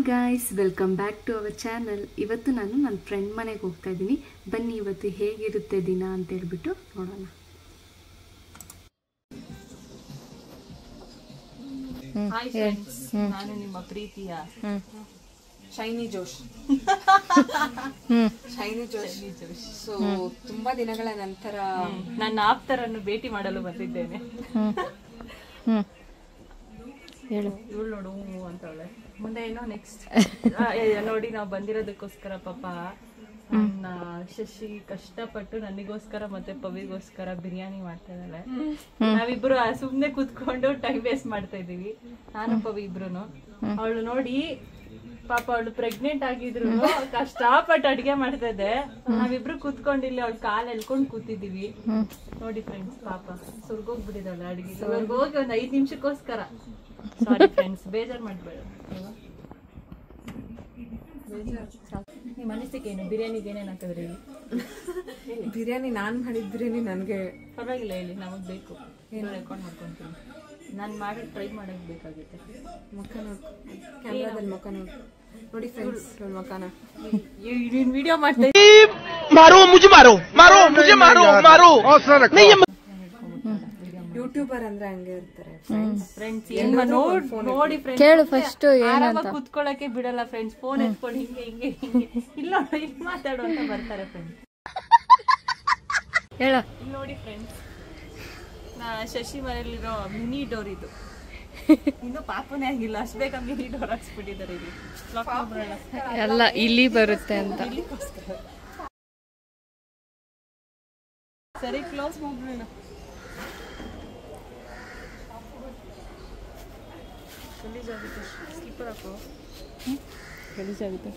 Guys, welcome back to our channel. ಇವತ್ತು ನಾನು ನನ್ನ ಫ್ರೆಂಡ್ ಮನೆಗೆ ಹೋಗ್ತಾ ಇದ್ದೀನಿ. ಬನ್ನಿ ಇವತ್ತು ಹೇಗಿರುತ್ತೆ ದಿನ ಅಂತ ಹೇಳ್ಬಿಟ್ಟು ನೋಡೋಣ. ಹಾಯ್ ಫ್ರೆಂಡ್ಸ್, ನಾನು ನಿಮ್ಮ ಪ್ರೀತಿಯ ಶೈನಿ ಜೋಶ್. ಶೈನಿ ಜೋಶ್. ಸೊ ತುಂಬಾ ದಿನಗಳ ನಂತರ ನನ್ನ ಆಪ್ತರನ್ನು ಭೇಟಿ ಮಾಡಲು ಬಂದಿದ್ದೇನೆ. ಇವಳು ನೋಡು ಅಂತವಳೆ. ಮುಂದೆ ಏನೋ ನೆಕ್ಸ್ಟ್ ನೋಡಿ, ನಾವು ಬಂದಿರೋದಕ್ಕೋಸ್ಕರ ಪಾಪ ನನ್ನ ಶಶಿ ಕಷ್ಟಪಟ್ಟು ನನಗೋಸ್ಕರ ಮತ್ತೆ ಪವಿಗೋಸ್ಕರ ಬಿರಿಯಾನಿ ಮಾಡ್ತಾ ಇದ್ದಾಳೆ. ನಾವಿಬ್ರು ಸುಮ್ನೆ ಕೂತ್ಕೊಂಡು ಟೈಮ್ ವೇಸ್ಟ್ ಮಾಡ್ತಾ ಇದೀವಿ, ನಾನು ಪವಿ ಇಬ್ರುನು. ಅವಳು ನೋಡಿ ಪಾಪ, ಅವಳು ಪ್ರೆಗ್ನೆಂಟ್ ಆಗಿದ್ರು ಕಷ್ಟಪಟ್ಟು ಅಡ್ಗೆ ಮಾಡ್ತಾ ಇದ್ದೆ. ನಾವಿಬ್ರು ಕೂತ್ಕೊಂಡು ಇಲ್ಲಿ ಅವಳು ಕಾಲ್ ಎಳ್ಕೊಂಡ್ ಕೂತಿದೀವಿ. ನೋಡಿ ಫ್ರೆಂಡ್ಸ್, ಪಾಪ ಸುರ್ಗೋಗ್ಬಿಟ್ಟಿದ್ದಾಳೆ ಅಡ್ಗೆ. ಹೋಗಿ ಒಂದ್ 5 ನಿಮಿಷಕ್ಕೋಸ್ಕರ. ಸಾರಿ ಫ್ರೆಂಡ್ಸ್, ಬೇಜಾರ್ ಮಾಡ್ಬೇಡ. ನಿಮ್ಮ ಅನಿಸಿಕೆ ಏನು? ಬಿರಿಯಾನಿಗೆ ಏನೇನು ಹಾಕಿದ್ರಿ? ಬಿರಿಯಾನಿ ನಾನ್ ಮಾಡಿದ ಬಿರಿಯಾನಿ ನನಗೆ ಪರವಾಗಿಲ್ಲ, ಹೇಳಿ, ನಮಗ್ ಬೇಕು. ಏನು ರೆಕಾರ್ಡ್ ಮಾಡ್ಕೊಂತೀನಿ. ನಾನು ಮಾಡಿ ಟ್ರೈ ಮಾಡಕ್ ಬೇಕಾಗುತ್ತೆ. ಮುಖ ನೋಡ್, ಕ್ಯಾಮ್ರಾದಲ್ಲಿ ಮುಖ ನೋಡಿ ಫ್ರೆಂಡ್ಸ್, ಮುಖನ ನೀನ್ ವಿಡಿಯೋ ಮಾಡ್ತಾ ಯೂಟ್ಯೂಬರ್ ಅಂದ್ರೆ ಹಂಗೆ ಇರ್ತಾರೆ ಫ್ರೆಂಡ್ಸ್. ನೋಡಿ ಫ್ರೆಂಡ್ಸ್, ಆರಾಮಾಗಿ ಕುತ್ಕೊಳ್ಳಕ್ಕೆ ಬಿಡಲ್ಲ ಫ್ರೆಂಡ್ಸ್. ಫೋನ್ ಎತ್ಕೊಂಡು ಹಿಂಗೆ ಹಿಂಗೆ ಹಿಂಗೆ ಇಲ್ಲ ಇಲ್ಲಿ ಮಾತಾಡು ಅಂತ ಬರ್ತಾರೆ ಫ್ರೆಂಡ್ಸ್. ಇಲ್ಲಿ ನೋಡಿ ಫ್ರೆಂಡ್ಸ್, ಶಶಿ ಮನೆಯಲ್ಲಿರೋ ಮಿನಿ ಡೋರ್ ಇದು. ಇನ್ನು ಪಾಪನೇ ಆಗಿಲ್ಲ, ಅಷ್ಟು ಬೇಗ ಮಿನಿ ಡೋರ್ ಹಾಕ್ಸ್ಬಿಟ್ಟಿದ್ದಾರೆ. ಇಲ್ಲಿ ಎಲ್ಲ ಇಲ್ಲಿ ಬರುತ್ತೆ ಅಂತ. ಸರಿ, ಕ್ಲೋಸ್ ಮಾಡ್ಬಿಡೋಣ. ಗಲೀಜಾಗುತ್ತೆ, ಸ್ಲಿಪ್ಪರ್ ಹಾಕೋ. ಗಲೀಜಾಗುತ್ತೆ.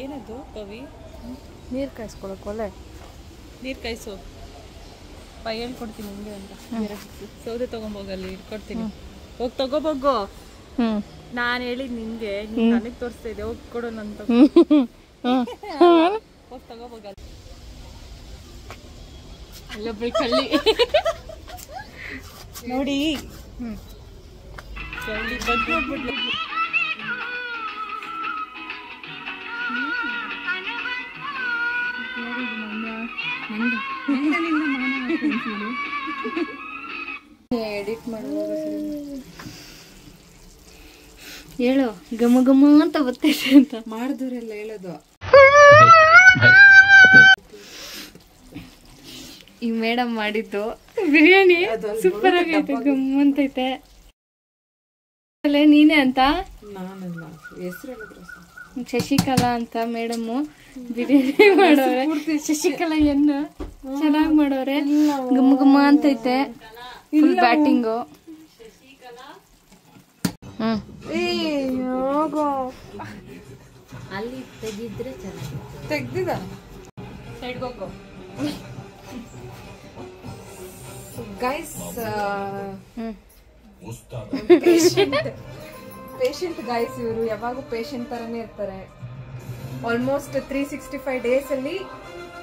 ಏನದು ಪವಿ? ನೀರ್ ಕಾಯಿಸ್ಕೊಳಕ್ ಒಲೆ. ನೀರು ಕಾಯಿಸು ಹೇಳ್ಕೊಡ್ತೀನಿ ನಿಮಗೆ ಅಂತ. ಸೌದೆ ತಗೊಂಬೋಗಲ್ಲಿ ಇಟ್ಕೊಡ್ತೀನಿ. ಹೋಗಿ ತಗೋಬೋಗು. ನಾನು ಹೇಳಿದ್ ನಿನ್ಗೆ, ನೀನ್ ನನಗೆ ತೋರಿಸ್ತಾ ಇದ್ದೆ. ಹೋಗಿ ಕೊಡು ನಂತ. ಹೋಗಿ ತಗೋಬೋಗಲ್ಲ. ಅಲ್ಲೊಬ್ಬಳು ಕಳ್ಳಿ ನೋಡಿ, ಕಳ್ಳಿ ಬಂದ್ಬಿಡ್ಲಿ. ಎಡಿಟ್ ಮಾಡುವಾಗ ಹೇಳು, ಗಮ ಗಮ ಅಂತ ಬರ್ತೈತೆ ಅಂತ ಮಾಡಿದವರೆಲ್ಲ ಹೇಳೋದು. ಈ ಮೇಡಮ್ ಮಾಡಿದ್ದು ಬಿರಿಯಾನಿ ಸೂಪರ್ ಆಗೈತೆ, ಗಮ್ ಅಂತೈತೆ. ನೀನೇ ಅಂತ? ನಾನಲ್ಲ, ಹೆಸರು ಶಶಿಕಲಾ ಅಂತ ಮೇಡಮ್ಮು ಬಿರಿಯಾನಿ ಮಾಡೋರೆ. ಶಶಿಕಲಾ ಎನ್ನು ಚೆನ್ನಾಗಿ ಮಾಡೋರೆ. ಗಮ್ಮ ಗಮ್ಮ ಅಂತೈತೆ, ಫುಲ್ ಬ್ಯಾಟಿಂಗು. ಅಲ್ಲಿ ತೆಗಿದ್ರೆ ಚೆನ್ನಾಗಿ ತೆಗ್ದಿದ ಸೈಡ್ಗೆ ಹೋಗೋ. ಗೈಸ್, ಪೇಷಂಟ್ ಗೈಸ್, ಇವರು ಯಾವಾಗೂ ಪೇಷಂಟ್ ತರನೇ ಇರ್ತಾರೆ. ಆಲ್ಮೋಸ್ಟ್ 365 ಡೇಸ್ ಅಲ್ಲಿ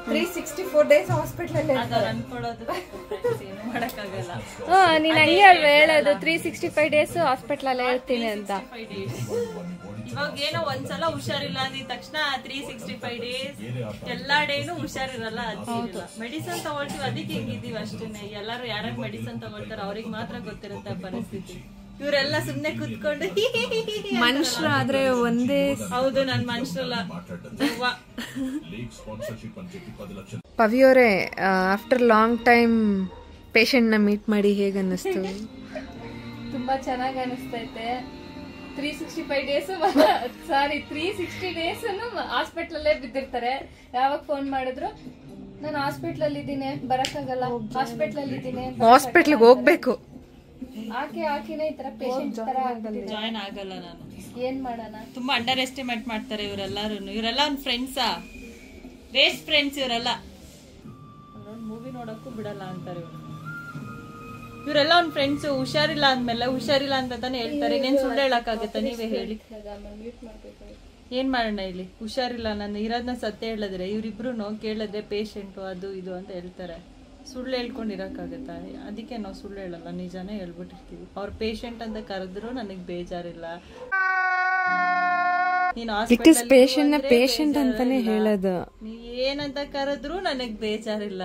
364 ಡೇಸ್ ಹಾಸ್ಪಿಟಲ್ ಅಲ್ಲೇ ಅನ್ಕೊಳ್ಳೋದು ಮಾಡಕ್ಕಾಗಲ್ಲ. ನೀನ್ ಹಂಗೆ ಅಲ್ವಾ ಹೇಳೋದು, 365 ಡೇಸ್ ಹಾಸ್ಪಿಟಲ್ ಅಲ್ಲೇ ಇರ್ತೀನಿ ಅಂತ. ಇವಾಗ ಏನೋ ಒಂದ್ಸಲ ಹುಷಾರಿಲ್ಲ ಅಂದಿದ ತಕ್ಷಣ 365 ಡೇಸ್ ಎಲ್ಲಾ ಡೇನು ಹುಷಾರಿರಲ್ಲ. ಮೆಡಿಸನ್ ತಗೊಳ್ತೀವಿ, ಅದಕ್ಕೆ ಹಿಂಗಿದೀವಿ ಅಷ್ಟೇನೆ. ಎಲ್ಲಾರು ಯಾರ್ಯಾರು ಮೆಡಿಸನ್ ತಗೊಳ್ತಾರ ಅವ್ರಿಗೆ ಮಾತ್ರ ಗೊತ್ತಿರುತ್ತೆ ಪರಿಸ್ಥಿತಿ. ಇವರೆಲ್ಲ ಸುಮ್ನೆ ಕುತ್ಕೊಂಡು ಮನುಷ್ಯರು ಆದ್ರೆ ಒಂದೇ. ಹೌದು, ನನ್ ಮನುಷ್ಯರಲ್ಲ. ಪವಿಯವರೇ, ಆಫ್ಟರ್ ಲಾಂಗ್ ಟೈಮ್ ಪೇಷಂಟ್ ನ ಮೀಟ್ ಮಾಡಿ ಹೇಗ ಅನ್ನಿಸ್ತು? ತುಂಬಾ ಚೆನ್ನಾಗಿ ಅನಿಸ್ತೈತೆ. 365 ಡೇಸ್ ಸಾರಿ 360 ಡೇಸ್ ಹಾಸ್ಪಿಟಲ್ ಅಲ್ಲೇ ಬಿದ್ದಿರ್ತಾರೆ. ಯಾವಾಗ ಫೋನ್ ಮಾಡಿದ್ರು ನಾನು ಹಾಸ್ಪಿಟಲ್ ಅಲ್ಲಿ ಇದ್ದೀನಿ, ಬರಕ್ಕಾಗಲ್ಲ, ಹಾಸ್ಪಿಟಲ್ ಅಲ್ಲಿ ಇದ್ದೀನಿ, ಹಾಸ್ಪಿಟ್ಲ್ಗೆ ಹೋಗ್ಬೇಕು. ಆಕಿನೇ ಈ ತರ ಪೇಷಂಟ್ ತರ ಜಾಯಿನ್ ಆಗಲ್ಲ ನಾನು. ಏನ್ ಮಾಡೋಣ? ತುಂಬಾ ಅಂಡರ್ ಎಸ್ಟಿಮೇಟ್ ಮಾಡ್ತಾರೆ ಇವರೆಲ್ಲಾರು. ಇವರೆಲ್ಲ ಒಂದ್ ಫ್ರೆಂಡ್ಸಾ, ವೇಸ್ಟ್ ಫ್ರೆಂಡ್ಸ್ ಇವರೆಲ್ಲ. ಮೂವಿ ನೋಡಕ್ಕೂ ಬಿಡಲ್ಲ ಅಂತಾರೆ ಇವರು. ಇವರೆಲ್ಲ ಅವ್ನ ಫ್ರೆಂಡ್ಸ್ ಹುಷಾರಿಲ್ಲ ಅಂದ್ಮೇಲೆ ಹುಷಾರಿಲ್ಲ ಅಂತ ತಾನೇ ಹೇಳ್ತಾರೆ. ಇನ್ನೇನ್ ಸುಳ್ಳು ಹೇಳಕ್ಕಾಗತ್ತಾ ನೀವೇ ಹೇಳಿ? ಏನ್ ಮಾಡೋಣ ಇಲ್ಲಿ? ಹುಷಾರಿಲ್ಲ ನಾನು ಇರೋದನ್ನ ಸತ್ಯ ಹೇಳಿದ್ರೆ ಇವ್ರಿಬ್ರು ಕೇಳಿದ್ರೆ ಪೇಷಂಟು ಅದು ಇದು ಅಂತ ಹೇಳ್ತಾರೆ. ಸುಳ್ಳು ಹೇಳ್ಕೊಂಡಿರಕ್ಕಾಗತ್ತಾ? ಅದಕ್ಕೆ ನಾವು ಸುಳ್ಳು ಹೇಳಲ್ಲ, ನಿಜಾನೇ ಹೇಳ್ಬಿಟ್ಟಿರ್ತೀವಿ. ಅವ್ರ ಪೇಷಂಟ್ ಅಂತ ಕರೆದ್ರು ನನಗ್ ಬೇಜಾರಿಲ್ಲ. ನೀನ್ ಪೇಷಂಟ್ ಅಂತಾನೆ ಹೇಳೋದು. ನೀ ಏನಂತ ಕರೆದ್ರು ನನಗ್ ಬೇಜಾರಿಲ್ಲ.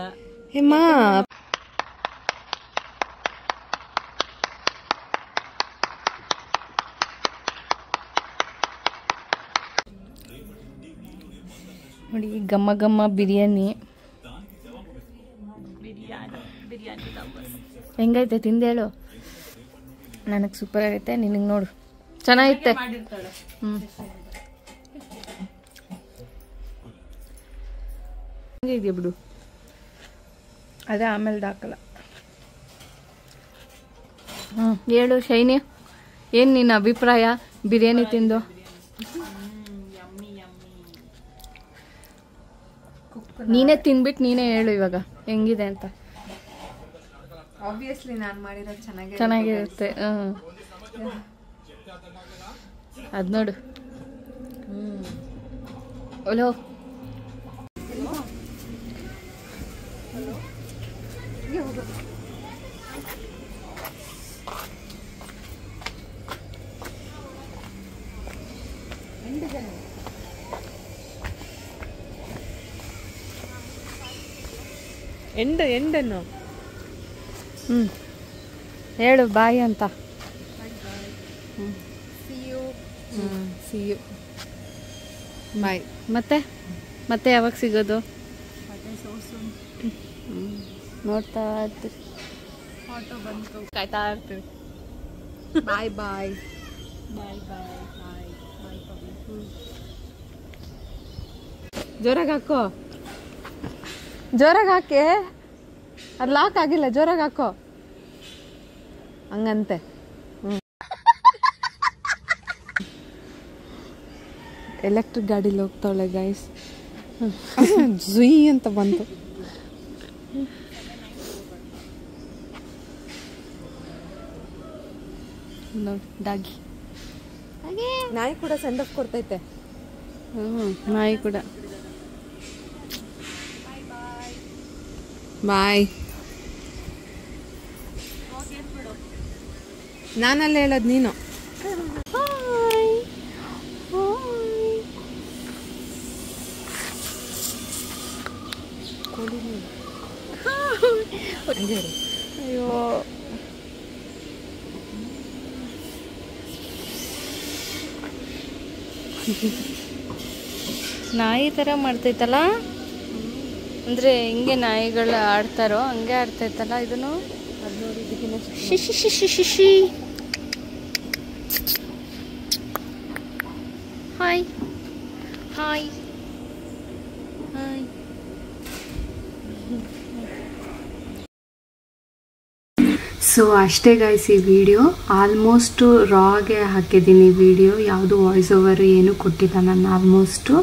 ನೋಡಿ ಘಮ ಘಮ ಬಿರಿಯಾನಿ ಹೆಂಗೈತೆ ತಿಂದೇಳು? ನನಗೆ ಸೂಪರ್ ಆಗೈತೆ, ನಿನಗೆ ನೋಡು ಚೆನ್ನಾಗೈತೆ. ಇದೆಯಾ ಬಿಡು, ಅದೇ ಆಮೇಲೆ ಹಾಕಲ್ಲ. ಹೇಳು ಶೈನಿ, ಏನು ನಿನ್ನ ಅಭಿಪ್ರಾಯ ಬಿರಿಯಾನಿ ತಿಂದು? ನೀನೇ ತಿಂದ್ಬಿಟ್ಟು ನೀನೇ ಹೇಳು ಇವಾಗ ಹೆಂಗಿದೆ ಅಂತ. ಆಬ್ವಿಯಸ್ಲಿ ನಾನು ಮಾಡಿರೋದು ಚೆನ್ನಾಗಿರುತ್ತೆ. ಅದ್ ನೋಡು. ಹಲೋ ಎಂಡನ್ನು ಹೇಳು ಬಾಯ್ ಅಂತ. See you bye. ಮತ್ತೆ ಯಾವಾಗ ಸಿಗೋದು? ನೋಡ್ತಾ ಇರ್ತೀವಿ, ಕಾಯ್ತಾ ಇರ್ತೀವಿ. ಬಾಯ್ ಬಾಯ್ ಬಾಯ್ ಬಾಯ್ ಬಾಯ್ ಬಾಯ್. ಜೋರಾಗಿ ಹಾಕೋ, ಜೋರಾಗಿ ಹಾಕಿ. ಅದು ಲಾಕ್ ಆಗಿಲ್ಲ, ಜೋರಾಗಿ ಹಾಕೋ ಹಂಗಂತೆ. ಎಲೆಕ್ಟ್ರಿಕ್ ಗಾಡೀಲಿ ಹೋಗ್ತಾವಳೆ ಗೈಸ್. ಜುಯ್ ಅಂತ ಬಂತು. ಡಾಗಿ ನಾಯಿ ಕೂಡ ಸೆಂಡ್ ಆಫ್ ಕೊಡ್ತೈತೆ. ನಾಯಿ ಕೂಡ. ಬಾಯ್. ನಾನಲ್ಲಿ ಹೇಳೋದು ನೀನು. ಅಯ್ಯೋ ನಾಯಿ ಥರ ಮಾಡ್ತೈತಲ್ಲ, ಅಂದರೆ ಹಿಂಗೆ ನಾಯಿಗಳು ಆಡ್ತಾರೋ ಹಂಗೆ ಆಡ್ತೈತಲ್ಲ ಇದನ್ನು. ಶಿಶಿ ಶಿಶಿ ಶಿಶಿ. Hi hi hi. ಸೊ ಅಷ್ಟೇ ಗೈಸ್, ಈ ವಿಡಿಯೋ ಆಲ್ಮೋಸ್ಟು ರಾಗೆ ಹಾಕಿದ್ದೀನಿ. ವಿಡಿಯೋ ಯಾವುದು ವಾಯ್ಸ್ ಓವರ್ ಏನು ಕೊಟ್ಟಿಲ್ಲ ನಾನು, ಆಲ್ಮೋಸ್ಟು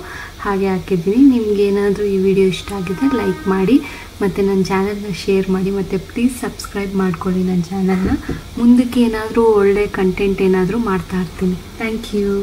ಹಾಗೆ ಹಾಕಿದ್ದೀನಿ. ನಿಮ್ಗೇನಾದರೂ ಈ ವಿಡಿಯೋ ಇಷ್ಟ ಆಗಿದೆ ಲೈಕ್ ಮಾಡಿ, ಮತ್ತು ನನ್ನ ಚಾನಲ್ನ ಶೇರ್ ಮಾಡಿ, ಮತ್ತು ಪ್ಲೀಸ್ ಸಬ್ಸ್ಕ್ರೈಬ್ ಮಾಡ್ಕೊಳ್ಳಿ ನನ್ನ ಚಾನಲ್ನ. ಮುಂದಕ್ಕೆ ಏನಾದರೂ ಒಳ್ಳೆ ಕಂಟೆಂಟ್ ಏನಾದರೂ ಮಾಡ್ತಾ ಇರ್ತೀನಿ. Thank you.